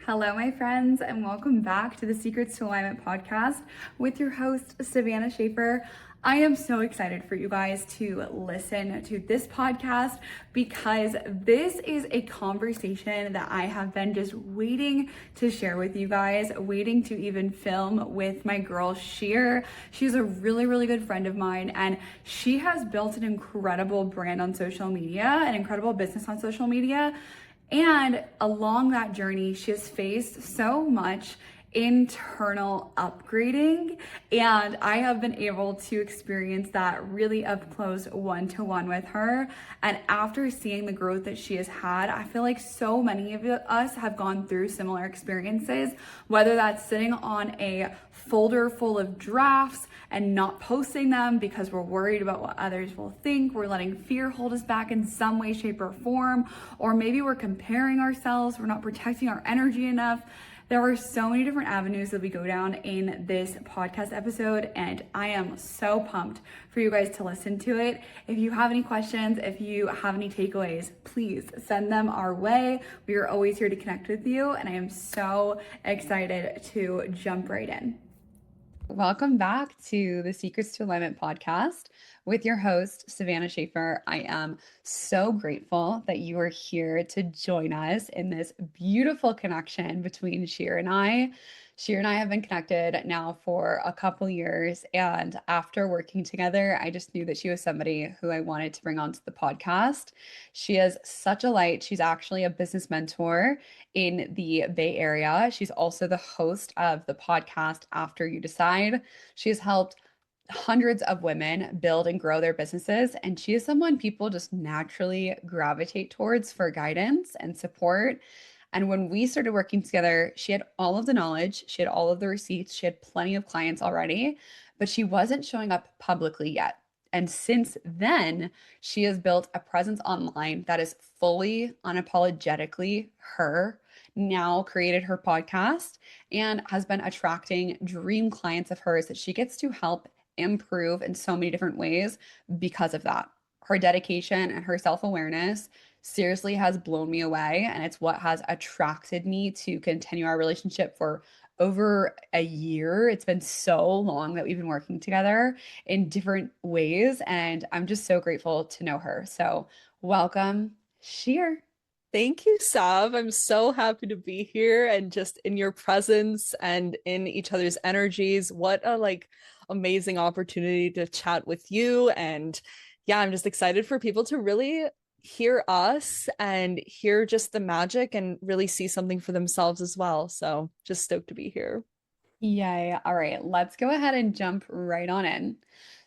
Hello, my friends, and welcome back to the Secrets to Alignment podcast with your host, Savannah Schaffer. I am so excited for you guys to listen to this podcast because this is a conversation that I have been just waiting to share with you guys, waiting to even film with my girl, Shir. She's a really, really good friend of mine, and she has built an incredible brand on social media, an incredible business on social media. And along that journey, she has faced so much internal upgrading, and I have been able to experience that really up close one-to-one with her. And after seeing the growth that she has had, I feel like so many of us have gone through similar experiences, whether that's sitting on a folder full of drafts and not posting them because we're worried about what others will think, we're letting fear hold us back in some way, shape, or form, or maybe we're comparing ourselves, we're not protecting our energy enough. There are so many different avenues that we go down in this podcast episode, and I am so pumped for you guys to listen to it. If you have any questions, if you have any takeaways, please send them our way. We are always here to connect with you, and I am so excited to jump right in. Welcome back to the Secrets to Alignment podcast with your host, Savannah Schaffer. I am so grateful that you are here to join us in this beautiful connection between Shir and I. Shir and I have been connected now for a couple years, and after working together, I just knew that she was somebody who I wanted to bring onto the podcast. She is such a light. She's actually a business mentor in the Bay Area. She's also the host of the podcast After You Decide. She has helped hundreds of women build and grow their businesses, and she is someone people just naturally gravitate towards for guidance and support. And when we started working together, she had all of the knowledge, she had all of the receipts, she had plenty of clients already, but she wasn't showing up publicly yet. And since then, she has built a presence online that is fully unapologetically her, now created her podcast, and has been attracting dream clients of hers that she gets to help improve in so many different ways because of that. Her dedication and her self-awareness seriously has blown me away, and it's what has attracted me to continue our relationship for over a year. It's been so long that we've been working together in different ways, and I'm just so grateful to know her. So welcome, Shir. Thank you, Sav. I'm so happy to be here and just in your presence and in each other's energies. What a amazing opportunity to chat with you. And yeah, I'm just excited for people to really hear us and hear just the magic and really see something for themselves as well. So just stoked to be here. Yay. All right, let's go ahead and jump right on in.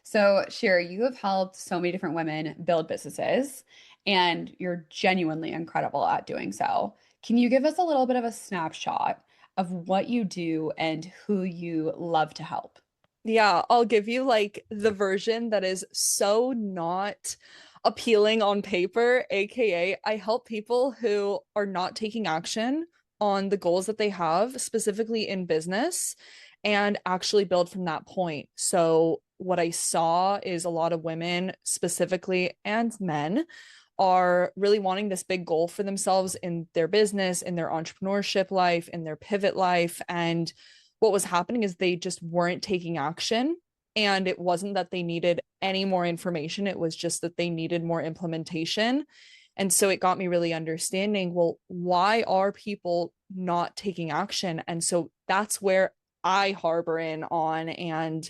So, Shir, you have helped so many different women build businesses, and you're genuinely incredible at doing so. Can you give us a little bit of a snapshot of what you do and who you love to help? Yeah, I'll give you the version that is so not appealing on paper, aka I help people who are not taking action on the goals that they have, specifically in business, and actually build from that point. So what I saw is a lot of women specifically and men are really wanting this big goal for themselves in their business, in their entrepreneurship life, in their pivot life. And what was happening is they just weren't taking action. And it wasn't that they needed any more information, it was just that they needed more implementation. And so it got me really understanding, well, why are people not taking action? And so that's where I harbor in on. And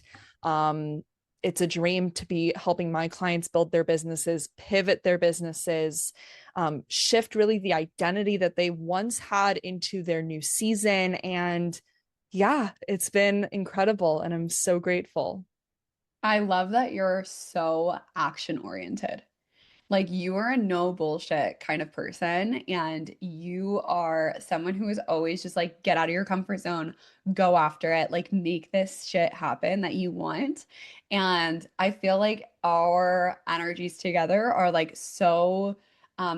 it's a dream to be helping my clients build their businesses, pivot their businesses, shift really the identity that they once had into their new season. And yeah, it's been incredible. And I'm so grateful. I love that you're so action oriented. Like you are a no bullshit kind of person, and you are someone who is always just like, get out of your comfort zone, go after it, like make this shit happen that you want. And I feel like our energies together are like so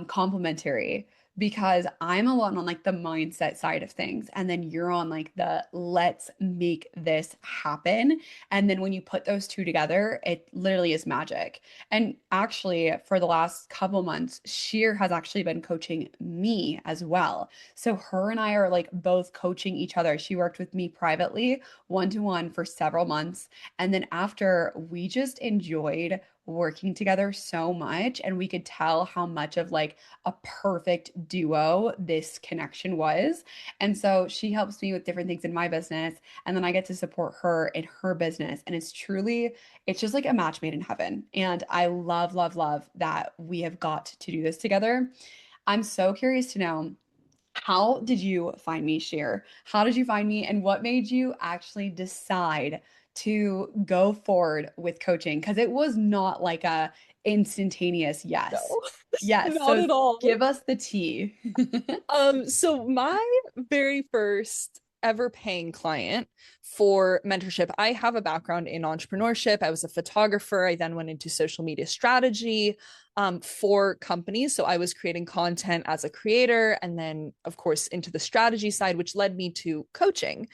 complementary because I'm a lot on like the mindset side of things. And then you're on like the let's make this happen. And then when you put those two together, it literally is magic. And actually, for the last couple months, Shir has actually been coaching me as well. So her and I are like both coaching each other. She worked with me privately, one to one for several months. And then after, we just enjoyed working together so much. And we could tell how much of like a perfect duo this connection was. And so she helps me with different things in my business. And then I get to support her in her business. And it's just like a match made in heaven. And I love, love, love that we have got to do this together. I'm so curious to know, how did you find me, Shir? How did you find me? And what made you actually decide to go forward with coaching? Because it was not like a instantaneous yes. No, Yes. not So at all. give us the tea. So my very first ever paying client for mentorship, I have a background in entrepreneurship. I was a photographer. I then went into social media strategy for companies. So I was creating content as a creator, and then, of course, into the strategy side, which led me to coaching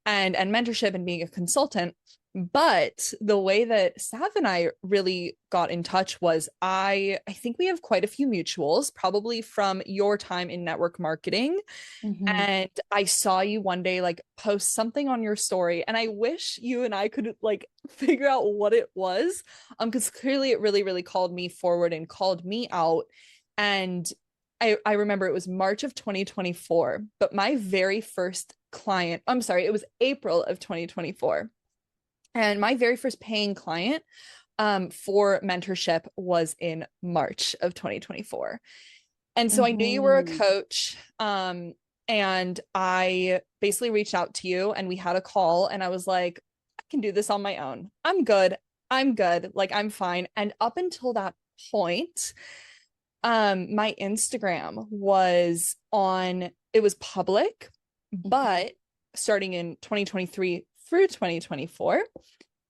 and mentorship and being a consultant. But the way that Sav and I really got in touch was I think we have quite a few mutuals, probably from your time in network marketing. Mhm. And I saw you one day like post something on your story, and I wish you and I could like figure out what it was. Because clearly it really, really called me forward and called me out. And I remember it was March of 2024, but my very first client, I'm sorry, it was April of 2024. And my very first paying client for mentorship was in March of 2024. And so I knew you were a Mhm. coach. And I basically reached out to you and we had a call, and I was like, I can do this on my own. I'm good. I'm good. Like, I'm fine. And up until that point, my Instagram was on, it was public, Mhm. but starting in 2023 through 2024,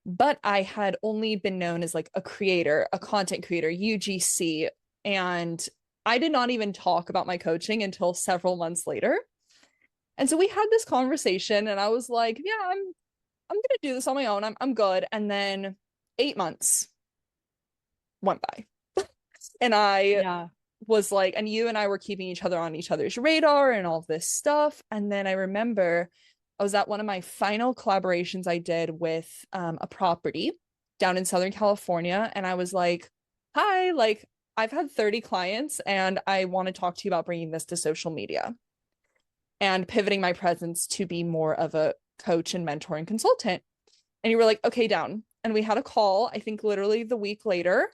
but I had only been known as like a creator, a content creator, UGC, and I did not even talk about my coaching until several months later. And so we had this conversation, and I was like, yeah, I'm gonna do this on my own. I'm good. And then 8 months went by. And I Yeah. was like, and you and I were keeping each other on each other's radar and all this stuff. And then I remember I was at one of my final collaborations I did with a property down in Southern California. And I was like, hi, like I've had 30 clients and I want to talk to you about bringing this to social media and pivoting my presence to be more of a coach and mentor and consultant. And you were like, okay, down. And we had a call, I think literally the week later,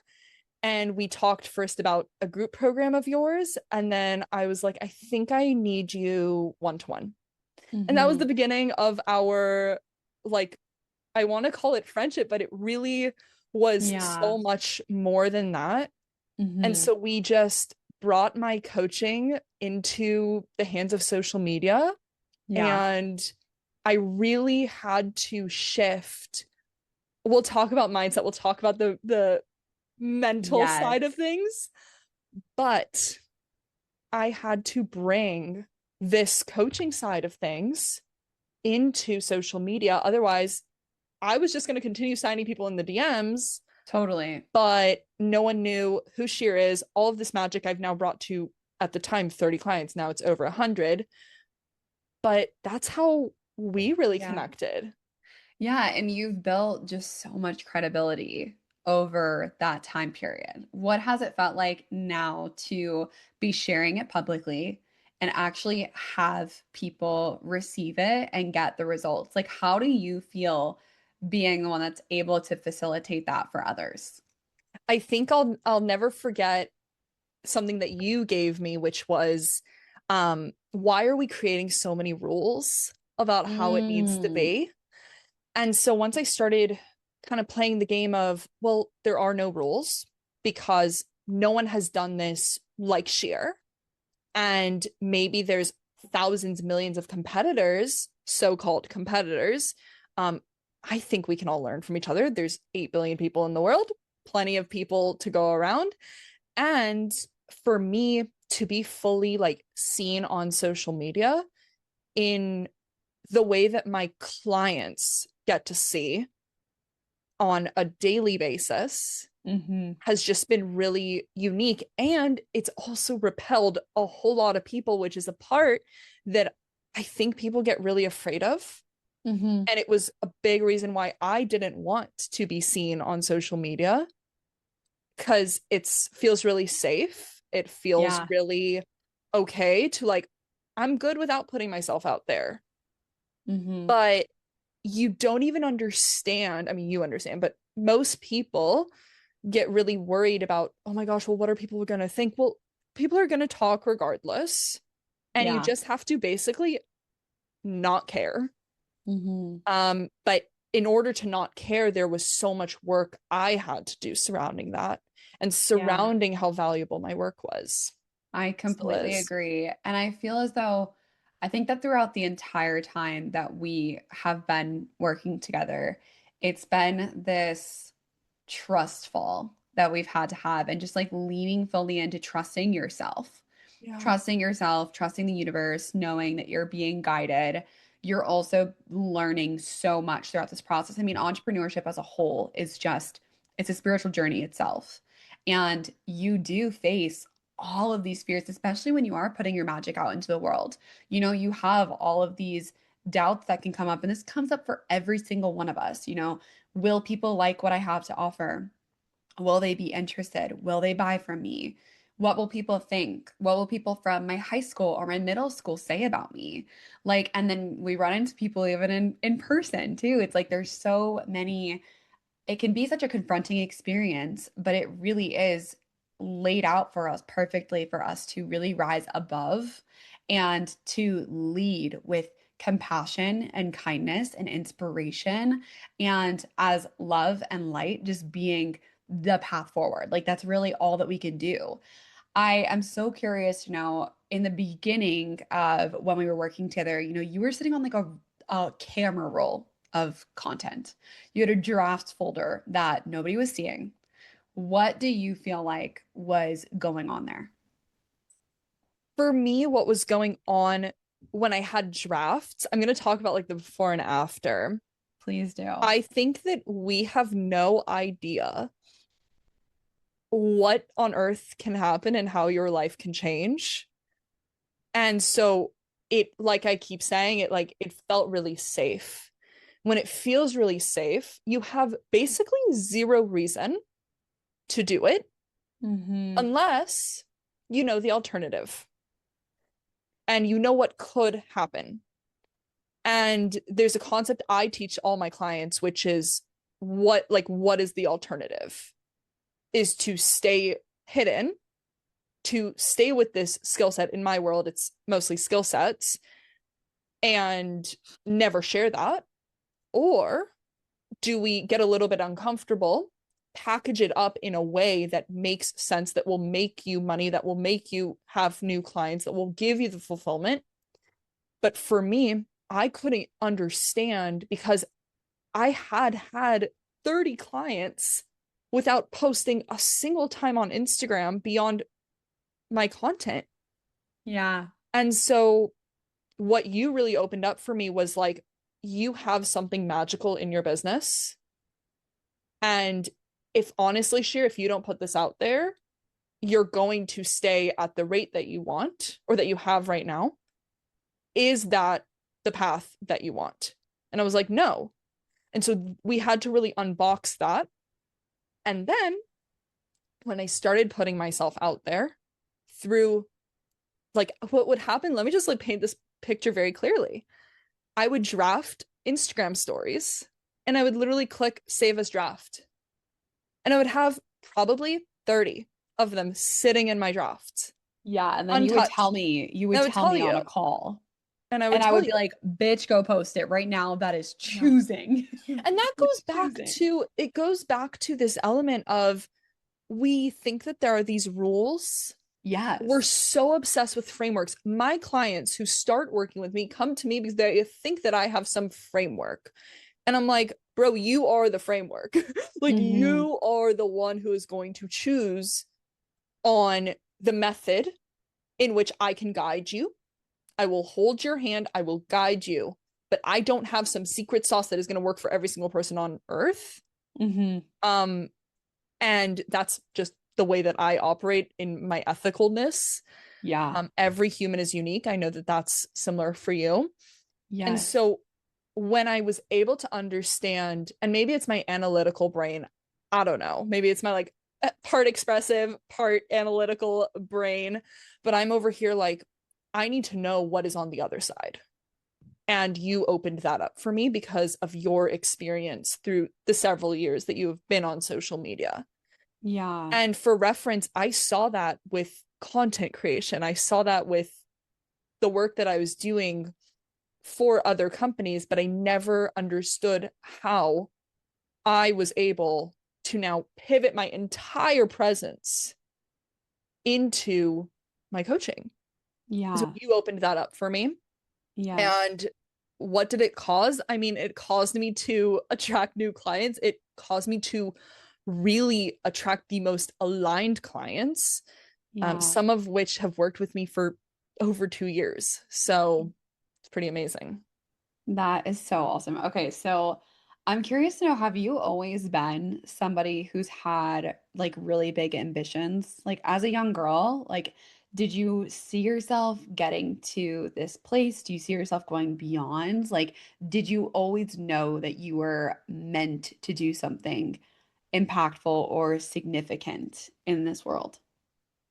and we talked first about a group program of yours, and then I was like, I think I need you one to one. And that was the Mhm. beginning of our, like, I want to call it friendship, but it really was Yeah. so much more than that. And Mhm. so we just brought my coaching into the hands of social media, Yeah. and I really had to shift. We'll talk about mindset, we'll talk about the mental Yes. side of things, but I had to bring this coaching side of things into social media. Otherwise, I was just going to continue signing people in the DMs, Totally. but no one knew who Shir is. All of this magic I've now brought to, at the time, 30 clients. Now it's over 100. But that's how we really Yeah. connected. Yeah, and you've built just so much credibility over that time period. What has it felt like now to be sharing it publicly and actually have people receive it and get the results? Like, how do you feel being the one that's able to facilitate that for others? I think I'll never forget something that you gave me, which was why are we creating so many rules about how it needs to Mm, be? And so once I started kind of playing the game of, well, there are no rules because no one has done this like Sheer. And maybe there's thousands, millions of competitors, so-called competitors. Um, I think we can all learn from each other. There's 8 billion people in the world, plenty of people to go around. And for me to be fully like seen on social media in the way that my clients get to see on a daily basis has just been really unique. And it's also repelled a whole lot of people, which is a part that I think people get really afraid of. And it was a big reason why I didn't want to be seen on social media, because it feels really safe. It feels Yeah. really okay to like, I'm good without putting myself out there. But you don't even understand. I mean, you understand, but most people get really worried about, oh my gosh, well, what are people going to think? Well, people are going to talk regardless. And you Yeah. just have to basically not care. Mm-hmm. But in order to not care, there was so much work I had to do surrounding that and Yeah. surrounding how valuable my work was. I Still completely is. agree. And I feel as though I think that throughout the entire time that we have been working together, it's been this trustful that we've had to have and just like leaning fully into Yeah. trusting yourself, trusting the universe, knowing that you're being guided. You're also learning so much throughout this process. I mean, entrepreneurship as a whole is just, it's a spiritual journey itself. And you do face all of these fears, especially when you are putting your magic out into the world. You know, you have all of these doubts that can come up, and this comes up for every single one of us. You know, will people like what I have to offer? Will they be interested? Will they buy from me? What will people think? What will people from my high school or my middle school say about me? Like, and then we run into people even in person too. It's like there's so many, it can be such a confronting experience, but it really is laid out for us perfectly for us to really rise above and to lead with compassion and kindness and inspiration and as love and light just being the path forward. Like that's really all that we can do. I am so curious to know in the beginning of when we were working together, you know, you were sitting on like a camera roll of content. You had a drafts folder that nobody was seeing. What do you feel like was going on there? For me, what was going on when I had drafts, I'm going to talk about like the before and after. Please do. I think that we have no idea what on earth can happen and how your life can change. And so it, like I keep saying, it felt really safe. When it feels really safe, you have basically zero reason to do it Mm-hmm. unless you know the alternative and you know what could happen. And there's a concept I teach all my clients, which is what is the alternative? Is to stay hidden, to stay with this skill set. In my world, it's mostly skill sets, and never share that. Or do we get a little bit uncomfortable, package it up in a way that makes sense, that will make you money, that will make you have new clients, that will give you the fulfillment? But for me, I couldn't understand because I had 30 clients without posting a single time on Instagram beyond my content. Yeah. And so what you really opened up for me was like, you have something magical in your business. And if honestly, Shir, if you don't put this out there, you're going to stay at the rate that you want or that you have right now. Is that the path that you want? And I was like, no. And so we had to really unbox that. And then when I started putting myself out there through like what would happen, let me just like paint this picture very clearly. I would draft Instagram stories and I would literally click save as draft. And I would have probably 30 of them sitting in my drafts, Yeah. And then untouched. you And would I would tell tell me on you, a call. and I would And I tell would you, be like, bitch, go post it right now. That is no. choosing. And that It's goes back choosing. to it goes back to this element of we think that there are these rules. We're Yes. so obsessed with frameworks. My clients who start working with me come to me because they think that I have some framework. And I'm like, bro, you are the framework. Like, Mm-hmm. you are the one who is going to choose on the method in which I can guide you. I will hold your hand, I will guide you, but I don't have some secret sauce that is going to work for every single person on earth. Mm-hmm. Um, and that's just the way that I operate in my ethicalness. Yeah. Every human is unique. I know that that's similar for you. And Yes. so when I was able to understand, and maybe it's my analytical brain, I don't know, maybe it's my like part expressive, part analytical brain, but I'm over here like, I need to know what is on the other side. And you opened that up for me because of your experience through the several years that you have been on social media. Yeah. And for reference, I saw that with content creation. I saw that with the work that I was doing for other companies, but I never understood how I was able to now pivot my entire presence into my coaching. So Yeah. you opened that up for me. Yes. And what did it cause? I mean, it caused me to attract new clients. It caused me to really attract the most aligned clients, Yeah. some of which have worked with me for over 2 years. So it's pretty amazing. That is so awesome. Okay, so I'm curious to know, have you always been somebody who's had like really big ambitions? Like as a young girl, like did you see yourself getting to this place? Do you see yourself going beyond? Like did you always know that you were meant to do something impactful or significant in this world?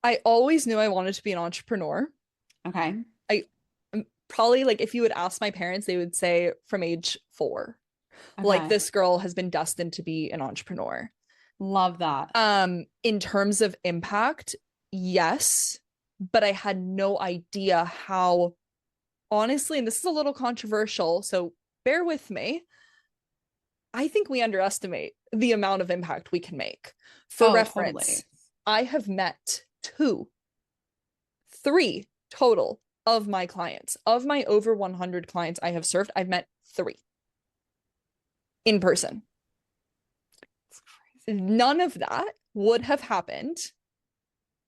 I always knew I wanted to be an entrepreneur. Okay. I probably like if you would ask my parents, they would say from age 4, like Okay. this girl has been destined to be an entrepreneur. Love that. In terms of impact, yes, but I had no idea how, honestly, and this is a little controversial, so bear with me. I think we underestimate the amount of impact we can make. For Oh, reference, totally. I have met two, three total of my clients. Of my over 100 clients I have served, I've met three in person. It's crazy. None of that would have happened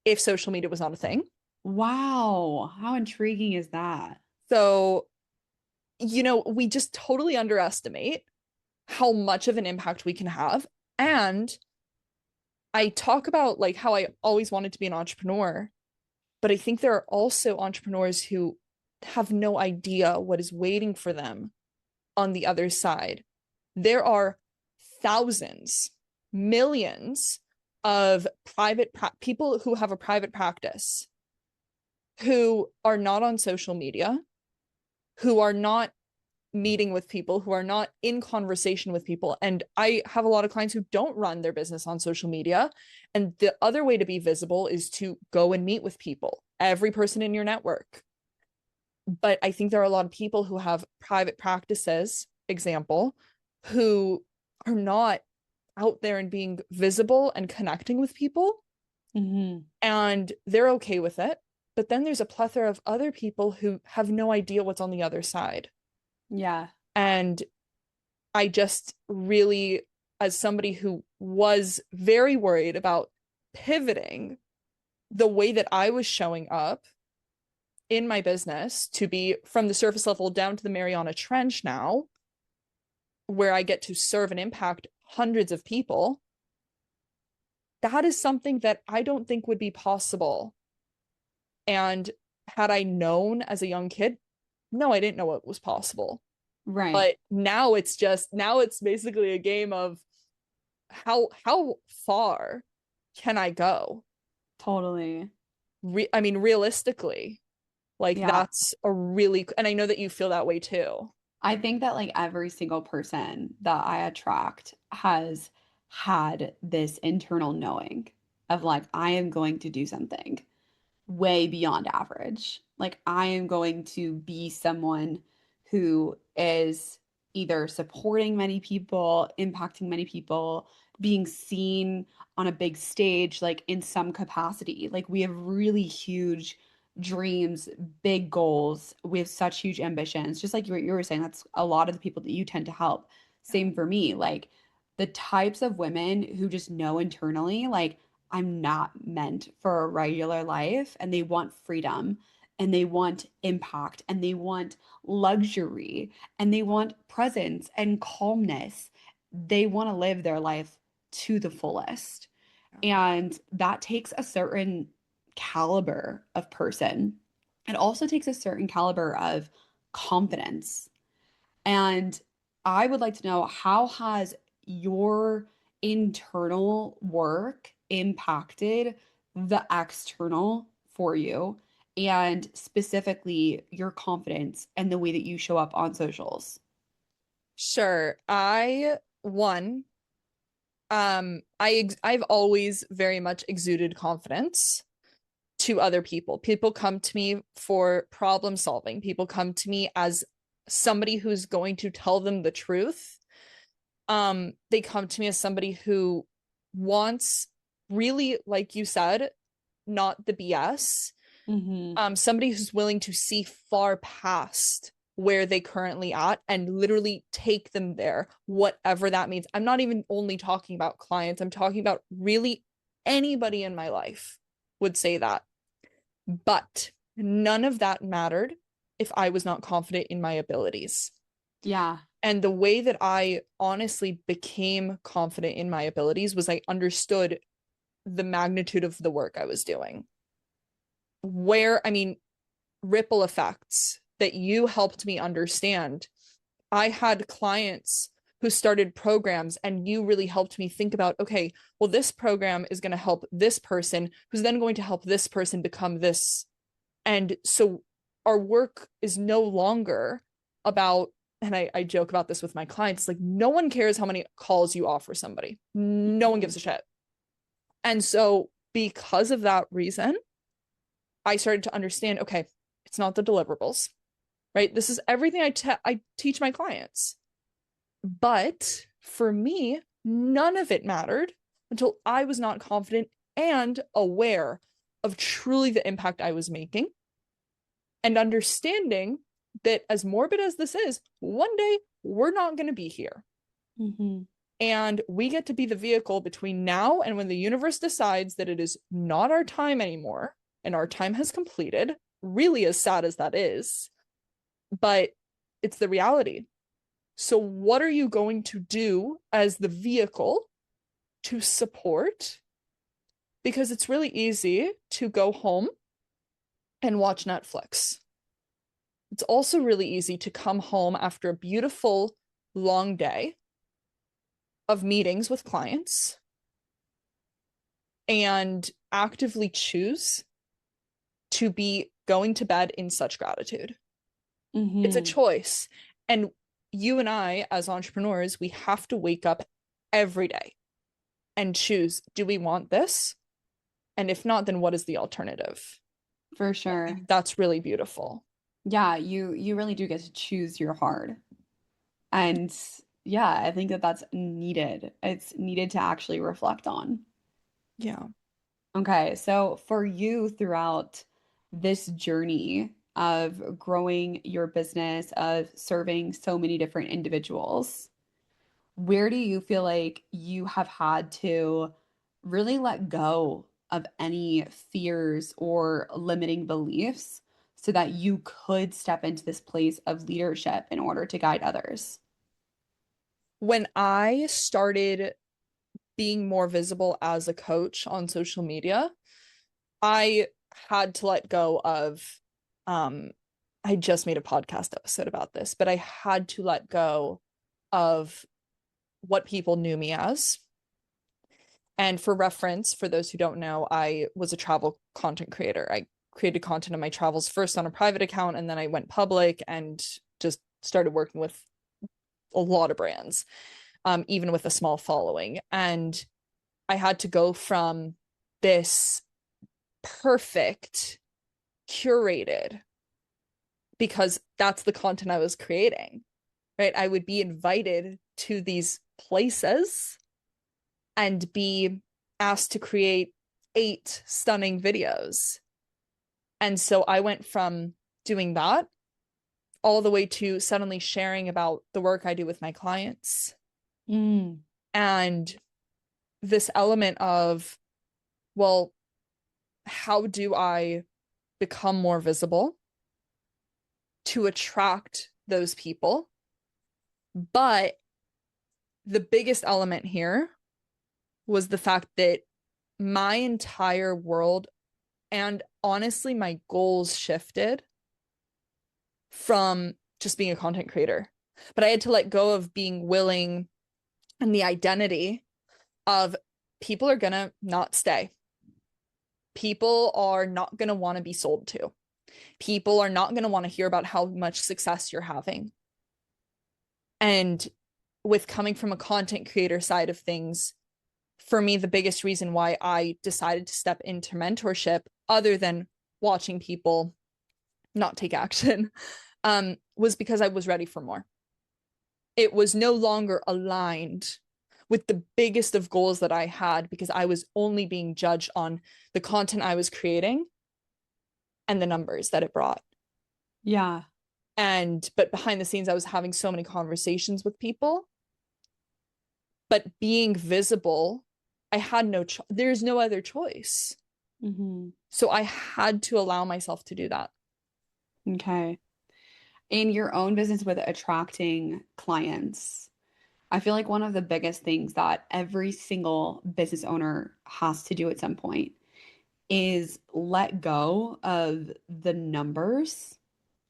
if social media was not a thing. Wow, how intriguing is that? So, we just totally underestimate how much of an impact we can have. And I talk about like how I always wanted to be an entrepreneur, but I think there are also entrepreneurs who have no idea what is waiting for them on the other side. There are thousands, millions of people who have a private practice who are not on social media, who are not meeting with people, who are not in conversation with people. And I have a lot of clients who don't run their business on social media. And the other way to be visible is to go and meet with people, every person in your network. But I think there are a lot of people who have private practices, example, who are not out there and being visible and connecting with people. Hmm. And they're okay with it. But then there's a plethora of other people who have no idea what's on the other side. Yeah, And I just really, as somebody who was very worried about pivoting the way that I was showing up in my business to be from the surface level down to the Mariana Trench now, where I get to serve and impact hundreds of people, that is something that I don't think would be possible. And had I known as a young kid, no, I didn't know it was possible. right. But now it's basically a game of how far can I go? Totally. I mean, realistically, like Yeah. that's a really, and I know that you feel that way too. I think that like every single person that I attract has had this internal knowing of like, I am going to do something way beyond average. Like, I am going to be someone who is either supporting many people, impacting many people, being seen on a big stage, like in some capacity. Like, we have really huge dreams, big goals. We have such huge ambitions. Just like you were saying, that's a lot of the people that you tend to help. Same for me. Like, the types of women who just know internally, like, I'm not meant for a regular life, and they want freedom and they want impact and they want luxury and they want presence and calmness. They want to live their life to the fullest. And that takes a certain caliber of person. It also takes a certain caliber of confidence. And I would like to know, how has your internal work impacted the external for you, and specifically your confidence and the way that you show up on socials? Sure. I've always very much exuded confidence to other people. People come to me for problem solving. People come to me as somebody who's going to tell them the truth. They come to me as somebody who wants, really, like you said, not the BS. Mm-hmm. Somebody who's willing to see far past where they currently at and literally take them there, whatever that means. I'm not even only talking about clients, I'm talking about really anybody in my life would say that. But none of that mattered if I was not confident in my abilities. Yeah. And the way that I honestly became confident in my abilities was I understood the magnitude of the work I was doing. Where, I mean, ripple effects that you helped me understand. I had clients who started programs, and you really helped me think about, okay, well, this program is going to help this person, who's then going to help this person become this. And so our work is no longer about, and I joke about this with my clients, like, no one cares how many calls you offer somebody. No one gives a shit. And so because of that reason, I started to understand, okay, it's not the deliverables, right? This is everything I teach my clients. But for me, none of it mattered until I was not confident and aware of truly the impact I was making, and understanding that, as morbid as this is, one day we're not going to be here. Mm-hmm. And we get to be the vehicle between now and when the universe decides that it is not our time anymore and our time has completed, really, as sad as that is, but it's the reality. So, what are you going to do as the vehicle to support? Because it's really easy to go home and watch Netflix. It's also really easy to come home after a beautiful long day of meetings with clients and actively choose to be going to bed in such gratitude. It's a Mm-hmm. choice. And you and I, as entrepreneurs, we have to wake up every day and choose, do we want this? And if not, then what is the alternative? For I sure. think that's really beautiful. Yeah, you really do get to choose your hard. And yeah, I think that that's needed. It's needed to actually reflect on. Yeah. Okay, so for you throughout this journey of growing your business, of serving so many different individuals, where do you feel like you have had to really let go of any fears or limiting beliefs so that you could step into this place of leadership in order to guide others? When I started being more visible as a coach on social media, I had to let go of, um, I just made a podcast episode about this, but I had to let go of what people knew me as. And for reference, for those who don't know, I was a travel content creator. I created content on my travels first on a private account, and then I went public and just started working with a lot of brands, even with a small following. And I had to go from this perfect, curated, because that's the content I was creating, right? I would be invited to these places and be asked to create 8 stunning videos. And so I went from doing that all the way to suddenly sharing about the work I do with my clients. Mm, And this element of well, how do I become more visible to attract those people? But the biggest element here was the fact that my entire world and honestly, my goals shifted from just being a content creator. But I had to let go of being willing and the identity of people are gonna not stay. People are not gonna want to be sold to. People are not gonna want to hear about how much success you're having. And with coming from a content creator side of things, for me, the biggest reason why I decided to step into mentorship, other than watching people not take action, was because I was ready for more. It was no longer aligned with the biggest of goals that I had because I was only being judged on the content I was creating and the numbers that it brought. Yeah. But behind the scenes, I was having so many conversations with people, but being visible, I had there's no other choice. Mm-hmm. So I had to allow myself to do that. Okay. In your own business with attracting clients, I feel like one of the biggest things that every single business owner has to do at some point is let go of the numbers,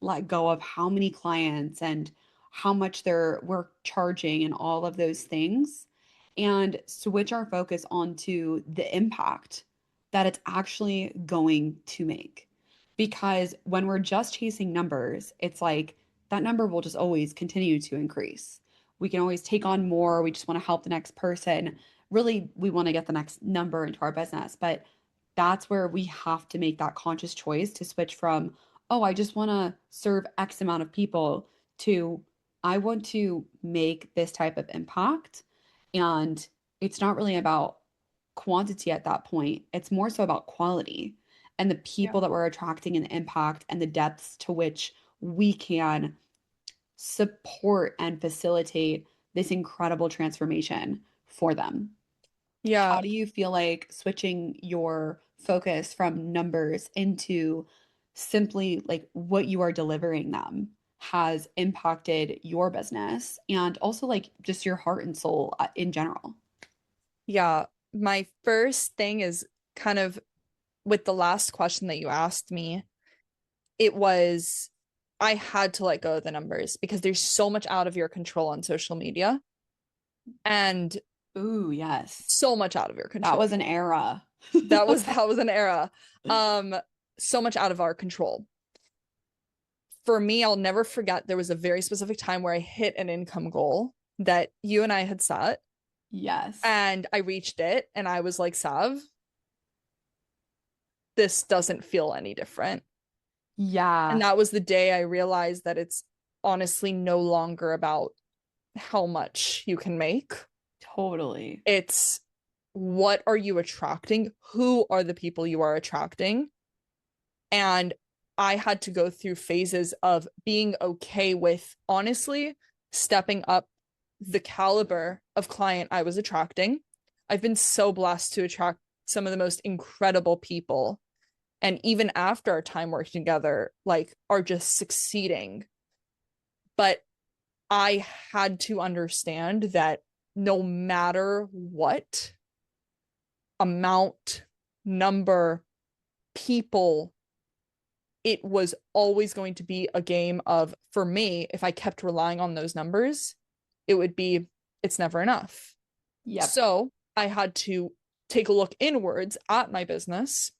let go of how many clients and how much we're charging and all of those things, and switch our focus onto the impact that it's actually going to make. Because when we're just chasing numbers, it's like that number will just always continue to increase. We can always take on more. We just want to help the next person. Really, we want to get the next number into our business. But that's where we have to make that conscious choice to switch from, oh, I just want to serve X amount of people to, I want to make this type of impact. And it's not really about quantity at that point, it's more so about quality and the people Yeah. that we're attracting and the impact and the depths to which we can support and facilitate this incredible transformation for them. Yeah. How do you feel like switching your focus from numbers into simply like what you are delivering them has impacted your business and also like just your heart and soul in general? Yeah. My first thing is kind of with the last question that you asked me, it was I had to let go of the numbers because there's so much out of your control on social media and Ooh, yes. so much out of your That was control. an era. That was an era. Um, so much out of our control. For me, I'll never forget there was a very specific time where I hit an income goal that you and I had set Yes. and I reached it and I was like, Sav, this doesn't feel any different. And Yeah, that was the day I realized that it's honestly no longer about how much you can make. totally. It's what are you attracting? Who are the people you are attracting? And I had to go through phases of being okay with honestly stepping up the caliber of client I was attracting. I've been so blessed to attract some of the most incredible people. And even after our time working together, like are just succeeding. But I had to understand that no matter what amount, number, people, it was always going to be a game of, for me, if I kept relying on those numbers, it would be, it's never enough. Yep. So I had to take a look inwards at my business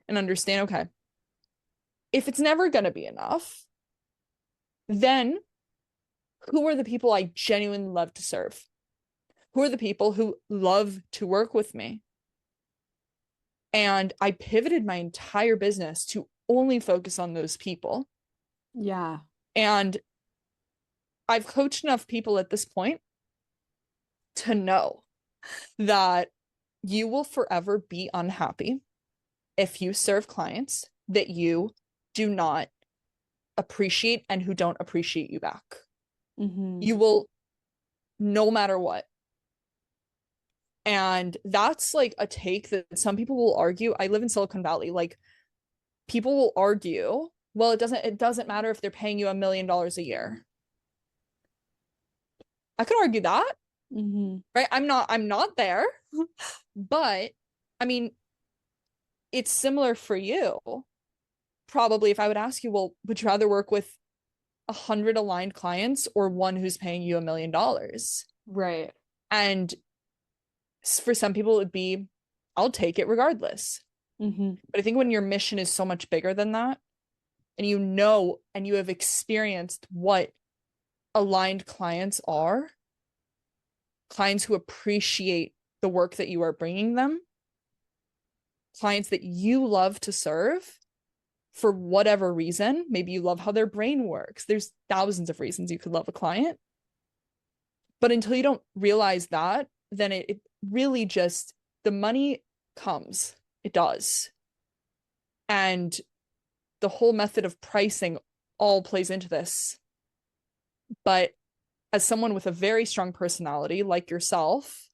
and understand, okay, if it's never going to be enough, then who are the people I genuinely love to serve? Who are the people who love to work with me? And I pivoted my entire business to only focus on those people. Yeah. And I've coached enough people at this point to know that you will forever be unhappy if you serve clients that you do not appreciate and who don't appreciate you back. Mm-hmm. You will, no matter what. And that's like a take that some people will argue. I live in Silicon Valley. Like people will argue, well, it doesn't matter if they're paying you $1 million a year. I could argue that, right? I'm not there. But I mean, it's similar for you. Probably if I would ask you, well, would you rather work with 100 aligned clients or one who's paying you $1 million? Right. And for some people, it'd be, I'll take it regardless. But I think when your mission is so much bigger than that, and you know, and you have experienced what aligned clients are, clients who appreciate the work that you are bringing them, clients that you love to serve for whatever reason. Maybe you love how their brain works. There's thousands of reasons you could love a client. But until you don't realize that, then it really just, the money comes. It does. And the whole method of pricing all plays into this. But as someone with a very strong personality like yourself,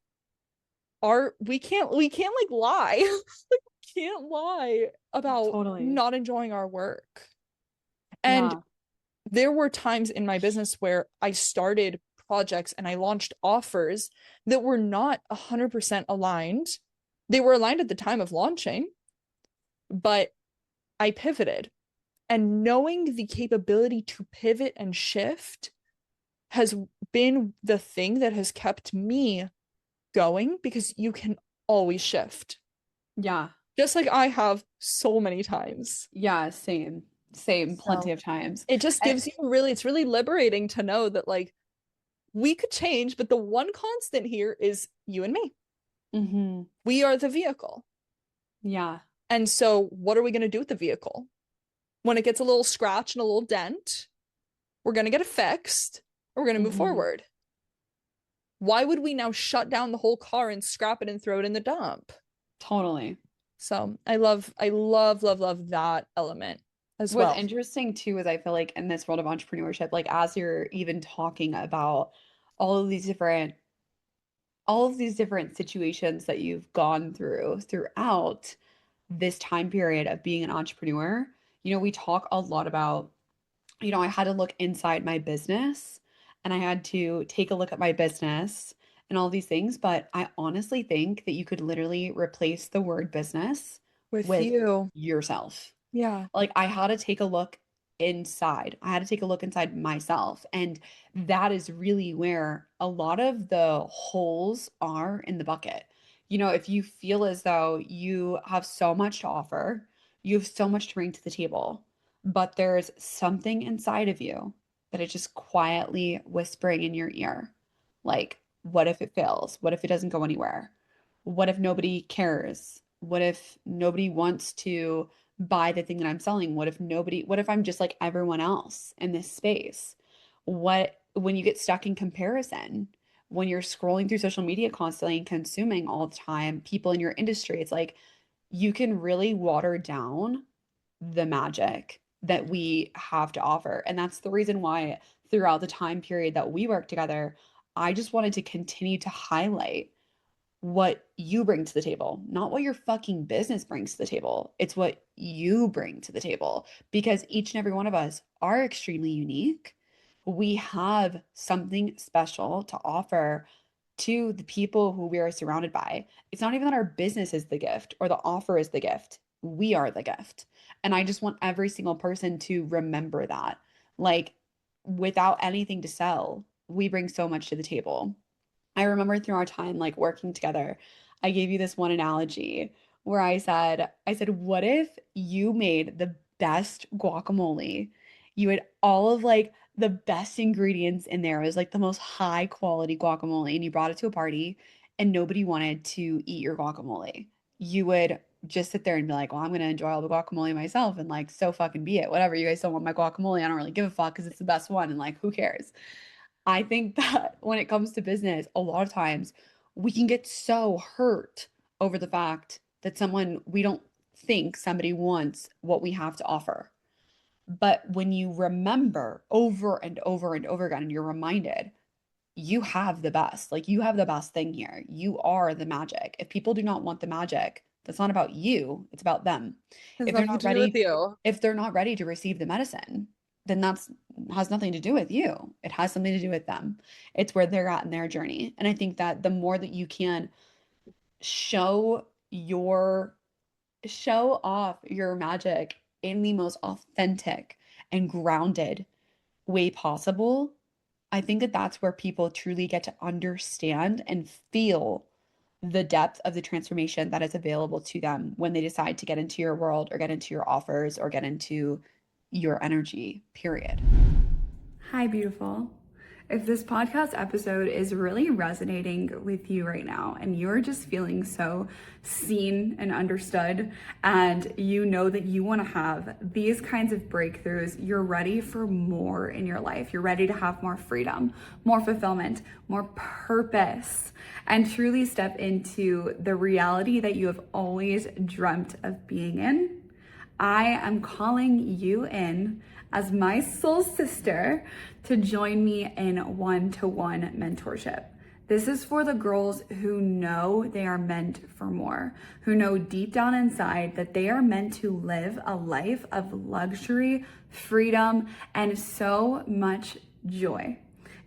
we can't like lie. Like, we can't lie about Totally. not enjoying our work. And Yeah. there were times in my business where I started projects and I launched offers that were not 100% aligned. They were aligned at the time of launching, but I pivoted. And knowing the capability to pivot and shift has been the thing that has kept me going, because you can always shift. Yeah. Just like I have so many times. Yeah. Same. Same. Plenty So of times. it just And, gives you really, it's really liberating to know that like we could change, but the one constant here is you and me. We are the vehicle. yeah. And so what are we going to do with the vehicle? When it gets a little scratch and a little dent, we're going to get it fixed. We're going to move forward. Why would we now shut down the whole car and scrap it and throw it in the dump? Totally. So I love that element as What's well. interesting too is I feel like in this world of entrepreneurship, like as you're even talking about all of these different all of these different situations that you've gone through throughout this time period of being an entrepreneur, we talk a lot about, I had to look inside my business and I had to take a look at my business and all these things. But I honestly think that you could literally replace the word business With with you. yourself. Yeah. Like I had to take a look inside. I had to take a look inside myself. And that is really where a lot of the holes are in the bucket. If you feel as though you have so much to offer, you have so much to bring to the table, but there's something inside of you that is just quietly whispering in your ear. Like, what if it fails? What if it doesn't go anywhere? What if nobody cares? What if nobody wants to buy the thing that I'm selling? What if I'm just like everyone else in this space? What when you get stuck in comparison, when you're scrolling through social media constantly and consuming all the time people in your industry, it's like you can really water down the magic that we have to offer. And that's the reason why throughout the time period that we work together, I just wanted to continue to highlight what you bring to the table, not what your fucking business brings to the table. It's what you bring to the table because each and every one of us are extremely unique. We have something special to offer to the people who we are surrounded by. It's not even that our business is the gift or the offer is the gift. We are the gift. And I just want every single person to remember that. Like, without anything to sell, we bring so much to the table. I remember through our time like working together, I gave you this one analogy where I said, what if you made the best guacamole? You had all of like the best ingredients in there. It was like the most high quality guacamole, and you brought it to a party and nobody wanted to eat your guacamole. You would just sit there and be like, well, I'm gonna enjoy all the guacamole myself and like so fucking be it. Whatever, you guys don't want my guacamole. I don't really give a fuck because it's the best one and like who cares? I think that when it comes to business, a lot of times we can get so hurt over the fact that we don't think somebody wants what we have to offer. But when you remember over and over and over again, and you're reminded, you have the best. Like you have the best thing here. You are the magic. If people do not want the magic, that's not about you, it's about them. Has If they're nothing not to do with ready, you. if they're not ready to receive the medicine, then that's has nothing to do with you. It has something to do with them. It's where they're at in their journey. And I think that the more that you can show your show off your magic in the most authentic and grounded way possible, I think that that's where people truly get to understand and feel the depth of the transformation that is available to them when they decide to get into your world or get into your offers or get into your energy, period. Hi, beautiful. If this podcast episode is really resonating with you right now and you're just feeling so seen and understood, and you know that you want to have these kinds of breakthroughs, you're ready for more in your life. You're ready to have more freedom, more fulfillment, more purpose, and truly step into the reality that you have always dreamt of being in. I am calling you in as my soul sister to join me in one-to-one mentorship. This is for the girls who know they are meant for more, who know deep down inside that they are meant to live a life of luxury, freedom, and so much joy.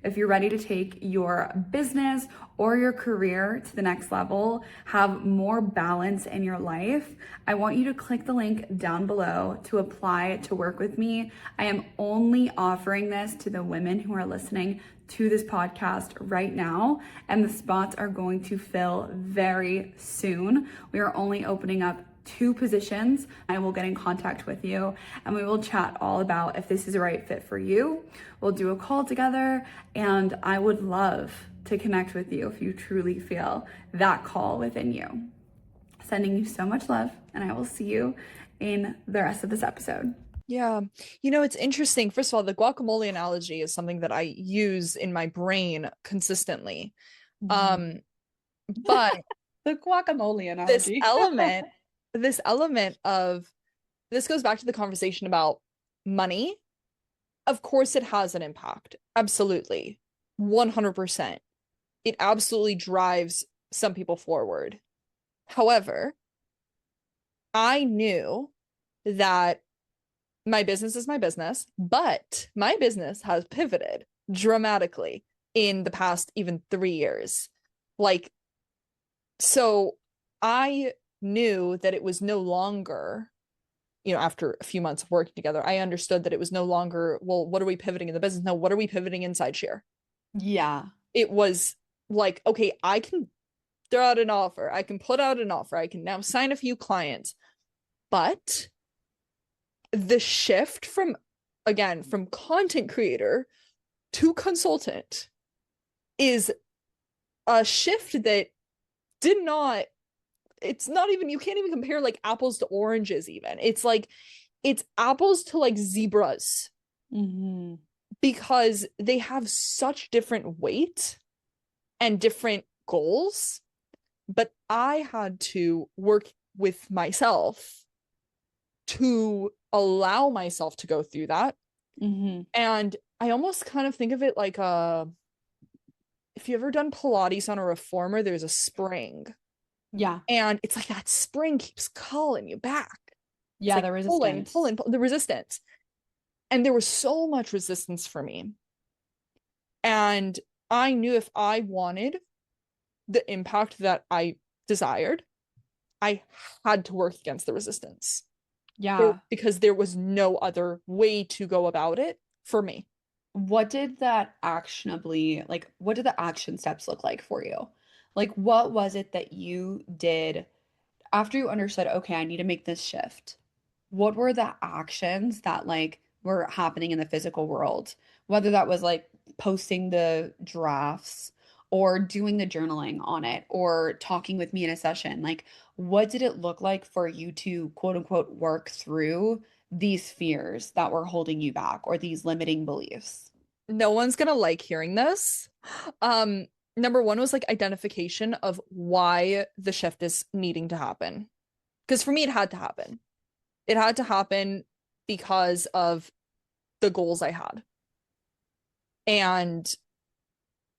If you're ready to take your business or your career to the next level, have more balance in your life, I want you to click the link down below to apply to work with me. I am only offering this to the women who are listening to this podcast right now, and the spots are going to fill very soon. We are only opening up 2 positions. I will get in contact with you and we will chat all about if this is a right fit for you. We'll do a call together, and I would love to connect with you if you truly feel that call within you. Sending you so much love, and I will see you in the rest of this episode. Yeah. It's interesting. First of all, the guacamole analogy is something that I use in my brain consistently. But The guacamole this analogy. element, this element of this goes back to the conversation about money. Of course, it has an impact. Absolutely. 100%. It absolutely drives some people forward. However, I knew that my business is my business, but my business has pivoted dramatically in the past even 3 years. Like, so I knew that it was no longer, after a few months of working together, I understood that it was no longer, well, what are we pivoting in the business? No, what are we pivoting inside Shir? Yeah. It was like, okay, I can throw out an offer. I can put out an offer. I can now sign a few clients. But the shift from content creator to consultant is a shift that did not, it's not even, you can't even compare like apples to oranges even. It's like, it's apples to like zebras. Mm-hmm. Because they have such different weight and different goals. But I had to work with myself to allow myself to go through that. Mm-hmm. And I almost kind of think of it like if you ever done Pilates on a reformer, there's a spring. Yeah. And it's like that spring keeps calling you back. Yeah, It's the like resistance. pulling, the resistance. And there was so much resistance for me. And I knew if I wanted the impact that I desired, I had to work against the resistance. Yeah. Because there was no other way to go about it for me. What did that actionably, like, what did the action steps look like for you? Like, what was it that you did after you understood, okay, I need to make this shift? What were the actions that like were happening in the physical world? Whether that was like posting the drafts or doing the journaling on it or talking with me in a session. Like, what did it look like for you to quote unquote work through these fears that were holding you back or these limiting beliefs? No one's gonna like hearing this. Um, Number one was like identification of why the shift is needing to happen. Because for me, it had to happen. It had to happen because of the goals I had. And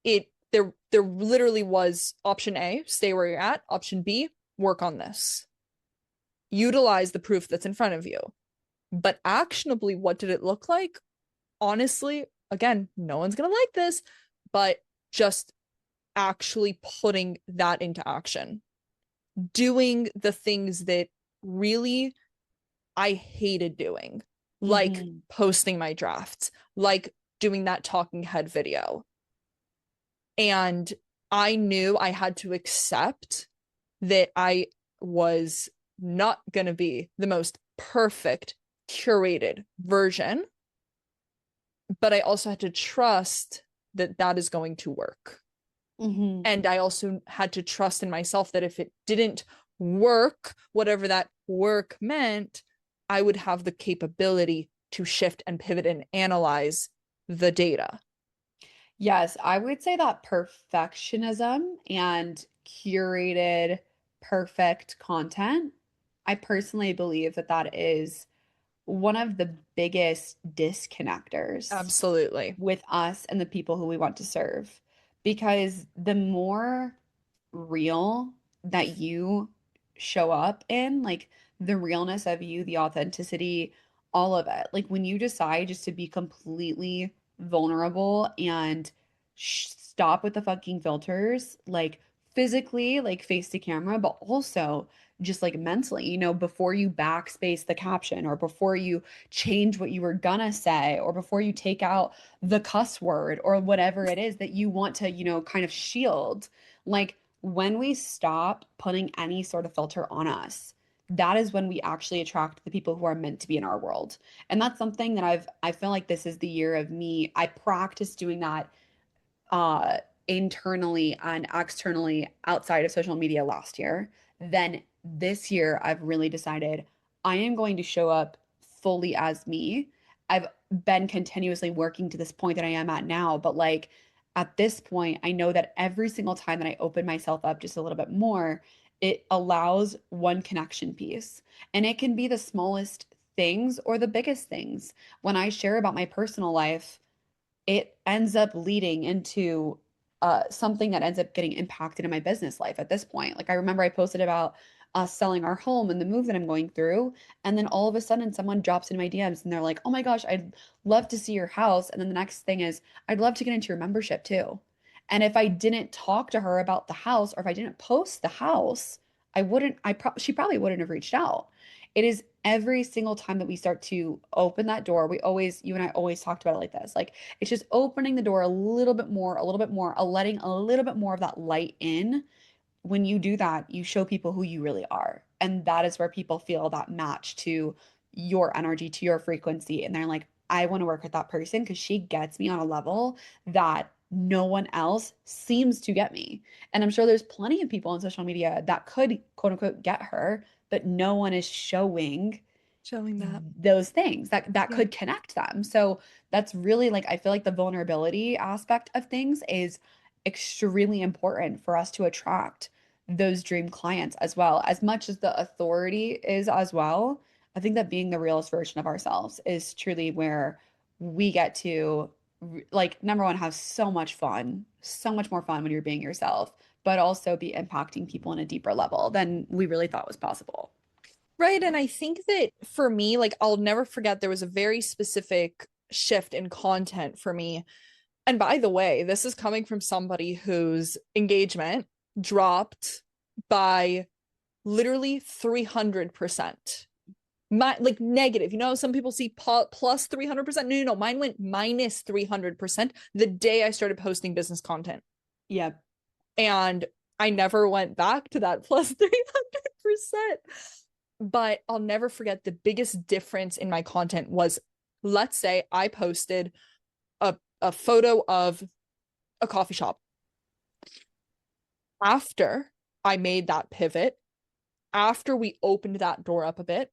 there literally was option A, stay where you're at, option B, work on this. Utilize the proof that's in front of you. But actionably, what did it look like? Honestly, again, no one's gonna like this, but just actually putting that into action, doing the things that really I hated doing, like Mm-hmm. posting my drafts, like doing that talking head video. And I knew I had to accept that I was not going to be the most perfect curated version, but I also had to trust that that is going to work. Mm-hmm. And I also had to trust in myself that if it didn't work, whatever that work meant, I would have the capability to shift and pivot and analyze the data. Yes, I would say that perfectionism and curated perfect content, I personally believe that that is one of the biggest disconnectors Absolutely. with us and the people who we want to serve. Because the more real that you show up in, like the realness of you, the authenticity, all of it, like when you decide just to be completely vulnerable and stop with the fucking filters, like physically, like face to camera, but also just like mentally, before you backspace the caption or before you change what you were gonna say or before you take out the cuss word or whatever it is that you want to, kind of shield. Like when we stop putting any sort of filter on us, that is when we actually attract the people who are meant to be in our world. And that's something that I feel like this is the year of me. I practice doing that uh internally and externally outside of social media last year. Then this year I've really decided I am going to show up fully as me. I've been continuously working to this point that I am at now, but like at this point I know that every single time that I open myself up just a little bit more, it allows one connection piece. And it can be the smallest things or the biggest things. When I share about my personal life, it ends up leading into something that ends up getting impacted in my business life at this point. Like I remember I posted about us selling our home and the move that I'm going through. And then all of a sudden someone drops in my DMs and they're like, oh my gosh, I'd love to see your house. And then the next thing is, I'd love to get into your membership too. And if I didn't talk to her about the house or if I didn't post the house, she probably wouldn't have reached out. It is every single time that we start to open that door, you and I always talked about it like this. Like it's just opening the door a little bit more, letting a little bit more of that light in. When you do that, you show people who you really are. And that is where people feel that match to your energy, to your frequency. And they're like, I want to work with that person because she gets me on a level that no one else seems to get me. And I'm sure there's plenty of people on social media that could, quote unquote, get her, but no one is showing Showing that. those things that Yeah. could connect them. So that's really like I feel like the vulnerability aspect of things is extremely important for us to attract those dream clients as well. As much as the authority is as well, I think that being the realest version of ourselves is truly where we get to like number one have so much fun, so much more fun when you're being yourself, but also be impacting people in a deeper level than we really thought was possible. Right. And I think that for me, like, I'll never forget there was a very specific shift in content for me. And by the way, this is coming from somebody whose engagement dropped by literally 300%. My like negative, some people see plus 300%. No, no, no, mine went minus 300% the day I started posting business content. Yeah. And I never went back to that plus 300%. But I'll never forget the biggest difference in my content was, let's say I posted a photo of a coffee shop. After I made that pivot, after we opened that door up a bit,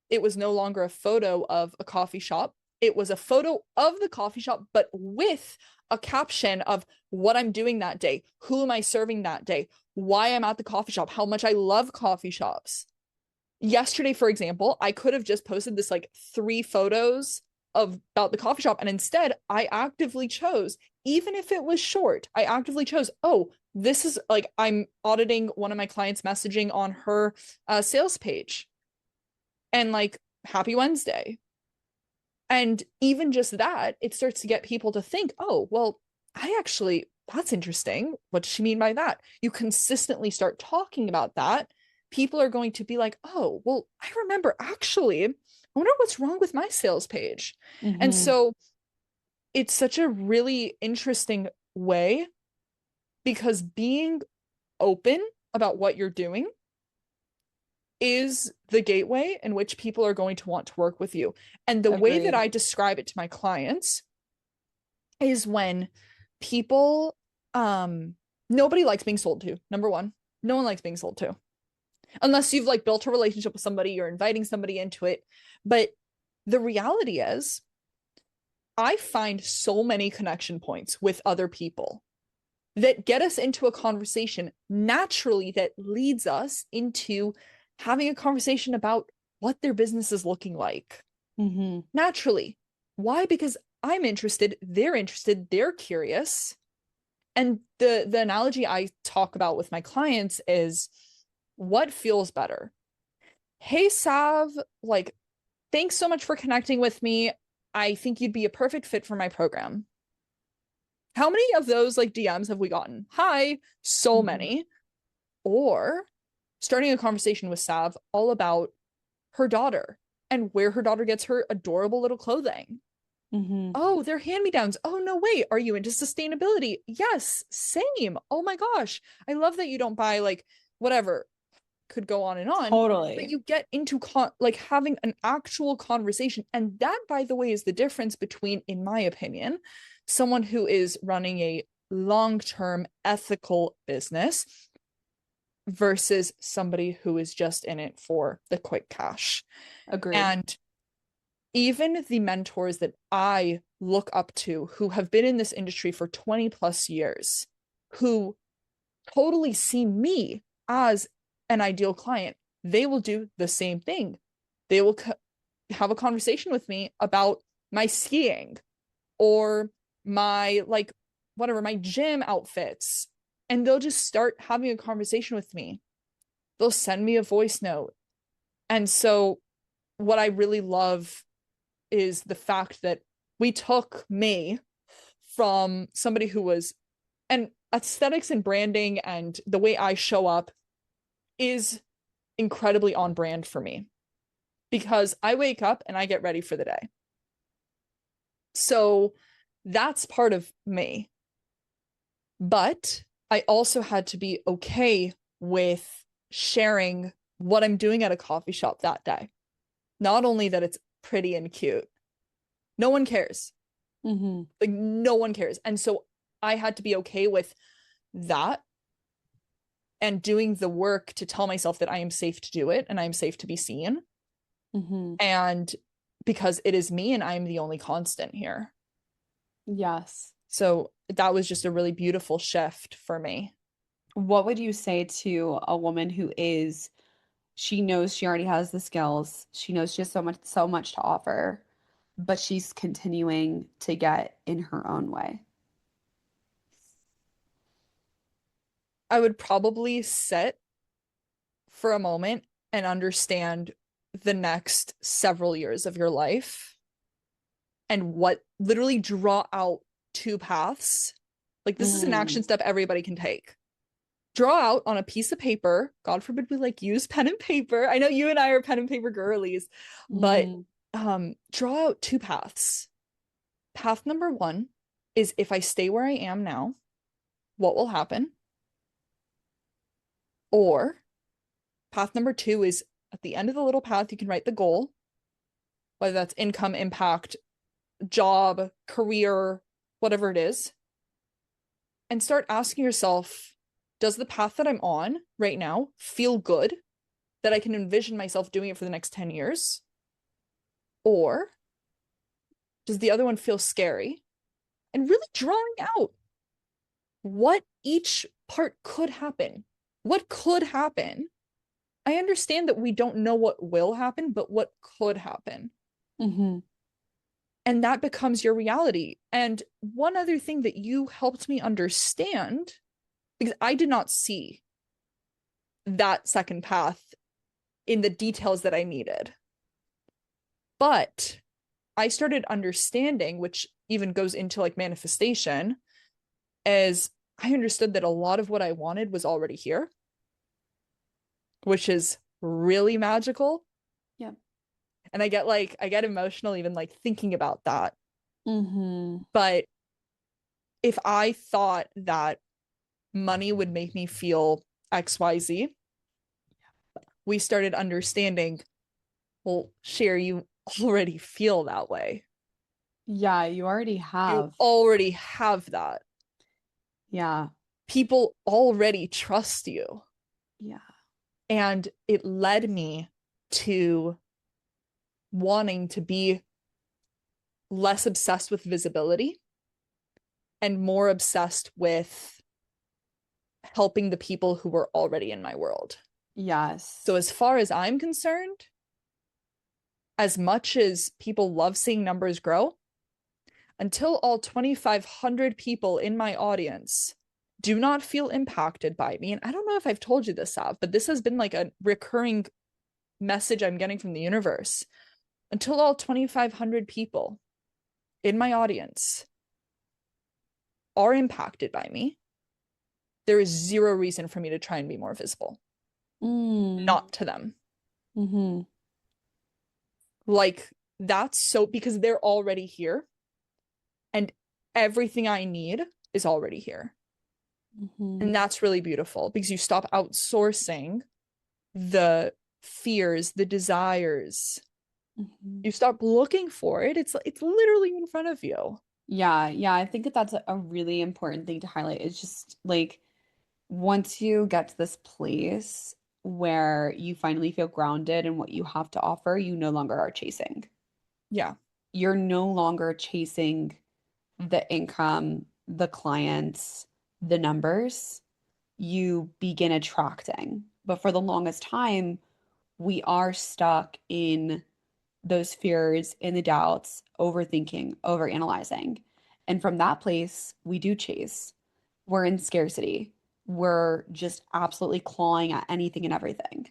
it was no longer a photo of a coffee shop. It was a photo of the coffee shop, but with a caption of what I'm doing that day, who am I serving that day, why I'm at the coffee shop, how much I love coffee shops. Yesterday, for example, I could have just posted this like 3 photos of about the coffee shop, and instead I actively chose even if it was short, I actively chose, oh, this is like, I'm auditing one of my clients' messaging on her sales page, and like, happy Wednesday. And even just that, it starts to get people to think, oh, well, that's interesting. What does she mean by that? You consistently start talking about that. People are going to be like, oh, well, I remember actually, I wonder what's wrong with my sales page. And Mm-hmm. so it's such a really interesting way, because being open about what you're doing is the gateway in which people are going to want to work with you. And the way that Agreed. I describe it to my clients is when people, nobody likes being sold to. Number one, no one likes being sold to. Unless you've like built a relationship with somebody, you're inviting somebody into it. But the reality is, I find so many connection points with other people that get us into a conversation naturally, that leads us into having a conversation about what their business is looking like Mm-hmm. naturally. Why? Because I'm interested, they're curious. And the analogy I talk about with my clients is, what feels better? Hey, Sav, like, thanks so much for connecting with me. I think you'd be a perfect fit for my program. How many of those like DMs have we gotten? Hi, so Mm-hmm. many. Or starting a conversation with Sav all about her daughter and where her daughter gets her adorable little clothing. Mm-hmm. Oh, they're hand-me-downs. Oh, no, wait. Are you into sustainability? Yes, same. Oh my gosh. I love that you don't buy like whatever, could go on and on, but Totally. you get into like having an actual conversation. And that, by the way, is the difference between, in my opinion, someone who is running a long-term ethical business versus somebody who is just in it for the quick cash. Agreed. And even the mentors that I look up to, who have been in this industry for 20 plus years, who totally see me as an ideal client, they will do the same thing. They will have a conversation with me about my skiing or my like whatever, my gym outfits. And they'll just start having a conversation with me. They'll send me a voice note. And so what I really love is the fact that we took me from somebody who was, and aesthetics and branding and the way I show up is incredibly on brand for me, because I wake up and I get ready for the day. So that's part of me. But I also had to be okay with sharing what I'm doing at a coffee shop that day. Not only that it's pretty and cute, no one cares. Mm-hmm. Like, no one cares. And so I had to be okay with that, and doing the work to tell myself that I am safe to do it and I'm safe to be seen. Mm-hmm. And because it is me and I'm the only constant here. Yes. So that was just a really beautiful shift for me. What would you say to a woman who is, she knows she already has the skills, she knows she has so much to offer, but she's continuing to get in her own way? I would probably sit for a moment and understand the next several years of your life, and what literally draw out two paths. Like, this is an Mm, action step everybody can take. Draw out on a piece of paper. God forbid we like use pen and paper. I know you and I are pen and paper girlies, but mm, draw out two paths. Path number one is, if I stay where I am now, what will happen? Or path number two is, at the end of the little path, you can write the goal, whether that's income, impact, job, career, whatever it is, and start asking yourself, does the path that I'm on right now feel good? That I can envision myself doing it for the next 10 years? Or does the other one feel scary? And really drawing out what each part could happen. What could happen? I understand that we don't know what will happen, but what could happen? mm-hmm. And that becomes your reality. And one other thing that you helped me understand, because I did not see that second path in the details that I needed. But I started understanding, which even goes into like manifestation, as I understood that a lot of what I wanted was already here, which is really magical. Yeah. And I get emotional even like thinking about that. Mm-hmm. But if I thought that money would make me feel XYZ, we started understanding, well, Shir, you already feel that way. Yeah, you already You have. already have that. Yeah. People already trust you. Yeah. And it led me to wanting to be less obsessed with visibility and more obsessed with helping the people who were already in my world. So, Yes. as far as I'm concerned, as much as people love seeing numbers grow, until all 2,500 people in my audience do not feel impacted by me, and I don't know if I've told you this, Sav, but this has been like a recurring message I'm getting from the universe. Until all 2,500 people in my audience are impacted by me, there is zero reason for me to try and be more visible. Mm. Not to them. Mm-hmm. Like, that's so because they're already here and everything I need is already here. Mm-hmm. And that's really beautiful because you stop outsourcing the fears, the desires. Mm-hmm. You stop looking for it. It's literally in front of you. Yeah, yeah, I think that that's a really important thing to highlight. It's just like once you get to this place where you finally feel grounded in what you have to offer, you no longer are chasing. Yeah. You're no longer chasing the income, the clients, the numbers. You begin attracting. But for the longest time, we are stuck in those fears, in the doubts, overthinking, overanalyzing. And from that place, we do chase. We're in scarcity. We're just absolutely clawing at anything and everything.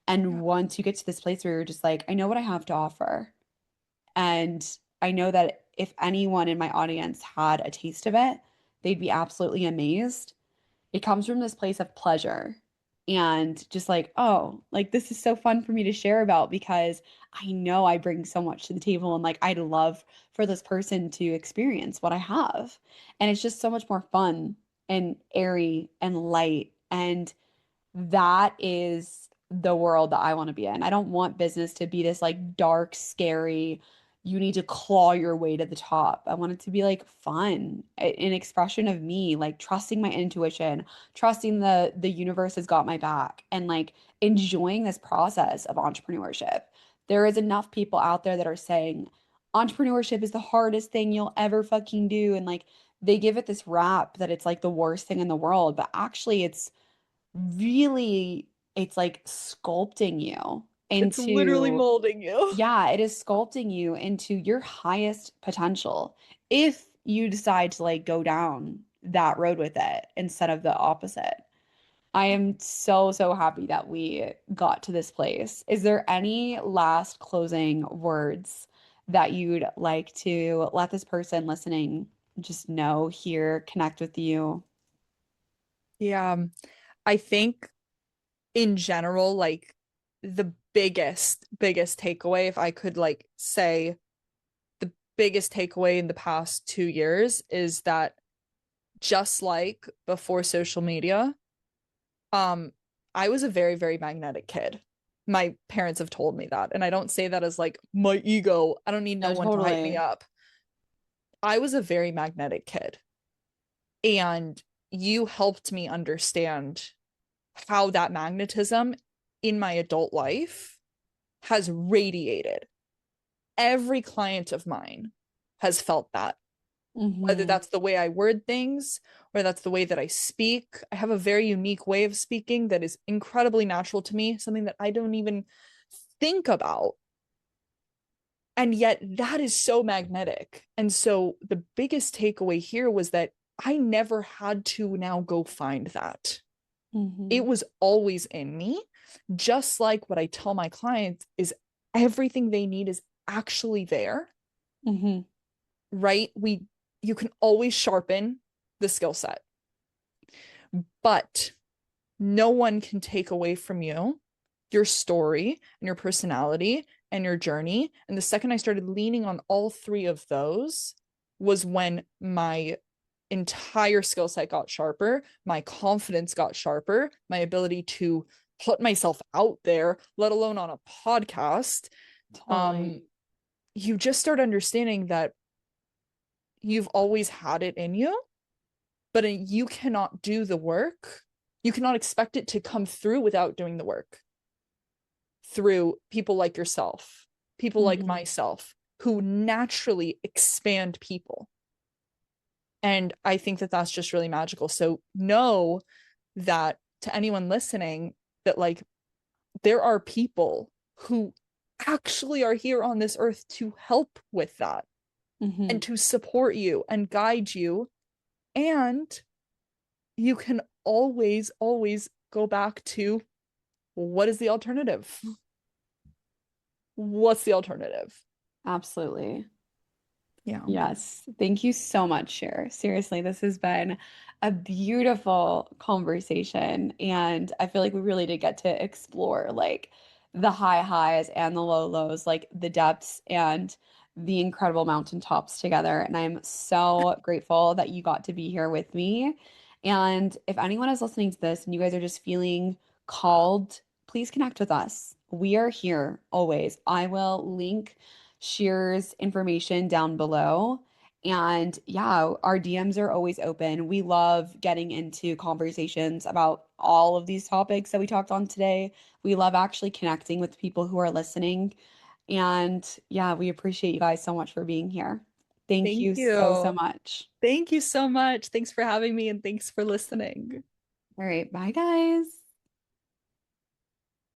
And Yeah. once you get to this place where you're just like, I know what I have to offer. And I know that if anyone in my audience had a taste of it, they'd be absolutely amazed. It comes from this place of pleasure and just like, oh, like this is so fun for me to share about because I know I bring so much to the table and like I'd love for this person to experience what I have. And it's just so much more fun and airy and light. And that is the world that I want to be in. I don't want business to be this like dark, scary, you need to claw your way to the top. I want it to be like fun, an expression of me, like trusting my intuition, trusting the universe has got my back, and like enjoying this process of entrepreneurship. There is enough people out there that are saying entrepreneurship is the hardest thing you'll ever fucking do. And like they give it this rap that it's like the worst thing in the world, but actually really it's like sculpting you It's literally into, molding you. yeah, it is sculpting you into your highest potential if you decide to like go down that road with it instead of the opposite. I am so, so happy that we got to this place. Is there any last closing words that you'd like to let this person listening just know, hear, connect with you? Yeah. I think in general, like the biggest takeaway, if I could like say the biggest takeaway in the past 2 years is that just like before social media, um, I was a very, very magnetic kid. My parents have told me that. And I don't say that as like my ego. I don't need no No, one to hype me totally. up. I was a very magnetic kid. And you helped me understand how that magnetism in my adult life has radiated. Every client of mine has felt that, whether Mm-hmm. that's the way I word things or that's the way that I speak. I have a very unique way of speaking that is incredibly natural to me, something that I don't even think about. And yet that is so magnetic. And so the biggest takeaway here was that I never had to now go find that. It was always in me. Just like what I tell my clients is everything they need is actually there, right? You can always sharpen the skill set, but no one can take away from you your story and your personality and your journey. And the second I started leaning on all three of those was when my entire skill set got sharper, my confidence got sharper, my ability to put myself out there, let alone on a podcast. Totally. You just start understanding that you've always had it in you, but you cannot do the work. You cannot expect it to come through without doing the work through people like yourself, people like myself, who naturally expand people. And I think that that's just really magical. So know that, to anyone listening, that like there are people who actually are here on this earth to help with that and to support you and guide you. And you can always, always go back to, what is the alternative? What's the alternative? Absolutely. Yeah. Yes. Thank you so much, Shir. Seriously, this has been a beautiful conversation. And I feel like we really did get to explore like the high highs and the low lows, like the depths and the incredible mountaintops together. And I'm so grateful that you got to be here with me. And if anyone is listening to this and you guys are just feeling called, please connect with us. We are here always. I will link Shir's information down below. And yeah, our DMs are always open. We love getting into conversations about all of these topics that we talked on today. We love actually connecting with people who are listening. And yeah, we appreciate you guys so much for being here. Thank Thank you so, so you. much. Thank you so much. Thanks for having me and thanks for listening. All right, bye guys.